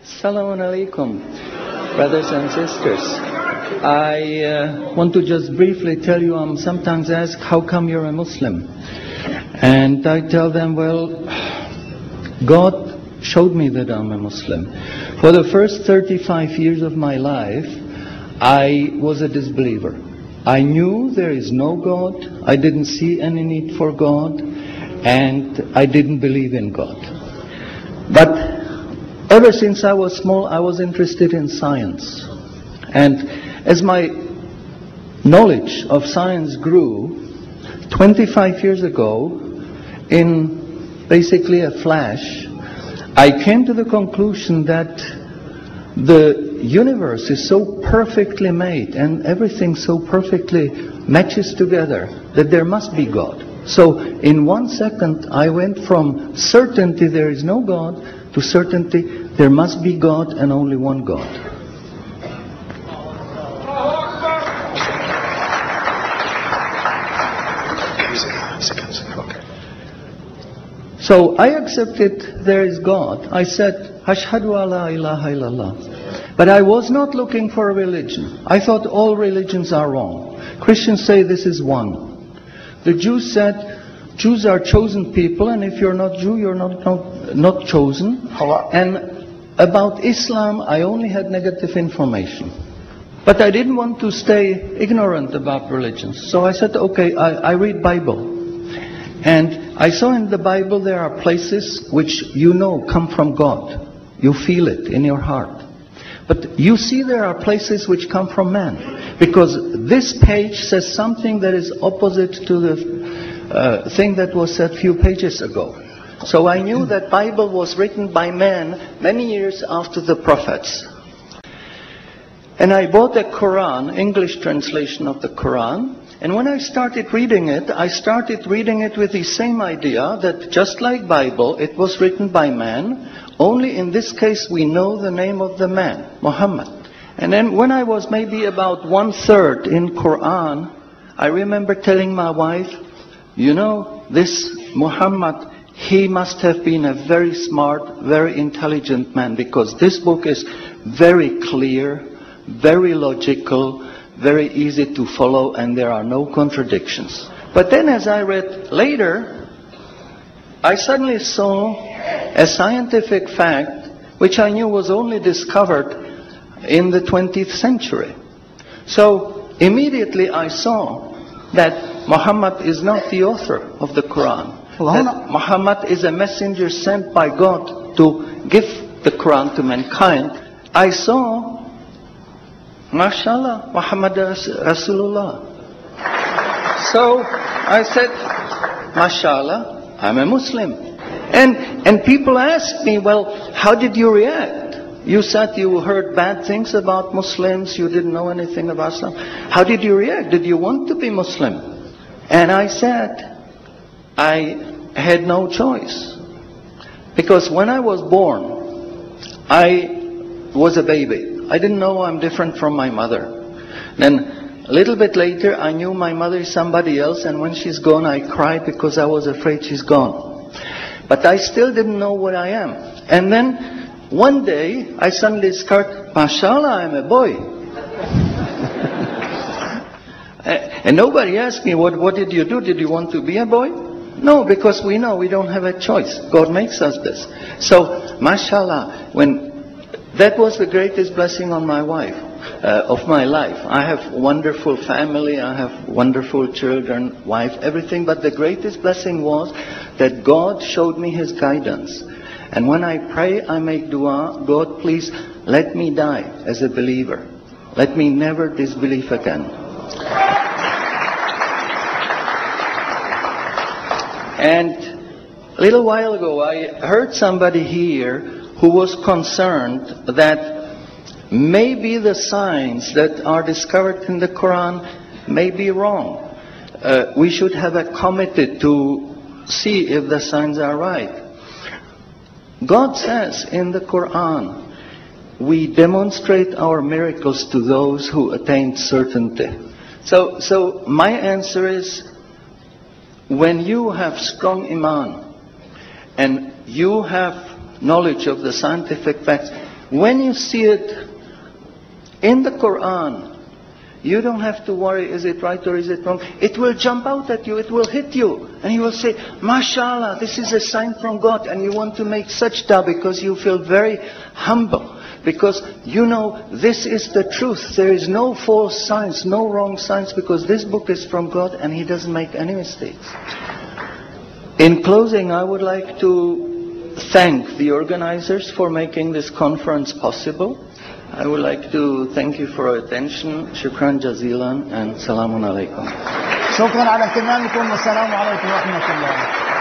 Assalamu alaikum, brothers and sisters. I want to just briefly tell you, I'm sometimes asked, how come you're a Muslim? And I tell them, well, God showed me that I'm a Muslim. For the first 35 years of my life, I was a disbeliever. I knew there is no God, I didn't see any need for God, and I didn't believe in God. But ever since I was small, I was interested in science. And as my knowledge of science grew, 25 years ago, in basically a flash, I came to the conclusion that the universe is so perfectly made and everything so perfectly matches together that there must be God. So in 1 second, I went from certainty there is no God to certainty there must be God and only one God. So I accepted there is God. I said, Ashhadu alla ilaha illallah. But I was not looking for a religion. I thought all religions are wrong. Christians say this is one. The Jews said, Jews are chosen people, and if you're not Jew, you're not chosen. And about Islam, I only had negative information. But I didn't want to stay ignorant about religions. So I said, okay, I read Bible. And I saw in the Bible there are places which you know come from God. You feel it in your heart. But you see there are places which come from man. Because this page says something that is opposite to the thing that was said a few pages ago. So I knew that Bible was written by man many years after the prophets. And I bought a Quran, English translation of the Quran. And when I started reading it with the same idea that just like Bible, it was written by man. Only in this case we know the name of the man, Muhammad. And then when I was maybe about 1/3 in Quran, I remember telling my wife, you know, this Muhammad, he must have been a very smart, very intelligent man, because this book is very clear, very logical, very easy to follow, and there are no contradictions. But then as I read later, I suddenly saw a scientific fact which I knew was only discovered in the 20th century. So immediately I saw that Muhammad is not the author of the Quran. That Muhammad is a messenger sent by God to give the Quran to mankind. I saw, MashaAllah, Muhammad Rasulullah. So I said, MashaAllah, I'm a Muslim. And people ask me, well, how did you react? You said you heard bad things about Muslims, you didn't know anything about Islam. How did you react? Did you want to be Muslim? And I said, I had no choice. Because when I was born, I was a baby. I didn't know I'm different from my mother. Then a little bit later, I knew my mother is somebody else, and when she's gone, I cried because I was afraid she's gone. But I still didn't know what I am. And then one day, I suddenly discovered, MashaAllah, I'm a boy. And nobody asked me, what did you do? Did you want to be a boy? No, because we know we don't have a choice. God makes us this. So, MashaAllah, that was the greatest blessing on my wife, of my life. I have a wonderful family, I have wonderful children, wife, everything. But the greatest blessing was that God showed me His guidance. And when I pray, I make dua, God, please let me die as a believer. Let me never disbelieve again. And a little while ago, I heard somebody here who was concerned that maybe the signs that are discovered in the Quran may be wrong. We should have a committee to see if the signs are right. God says in the Quran, we demonstrate our miracles to those who attain certainty. So my answer is, when you have strong iman, and you have knowledge of the scientific facts, when you see it in the Quran, you don't have to worry, is it right or is it wrong? It will jump out at you, it will hit you. And you will say, MashaAllah, this is a sign from God. And you want to make sajda because you feel very humble. Because you know this is the truth. There is no false science, no wrong science, because this book is from God and He doesn't make any mistakes. In closing, I would like to thank the organizers for making this conference possible. I would like to thank you for your attention. Shukran jazilan and salamun alaikum. شكرا على اهتمامكم والسلام عليكم ورحمة الله.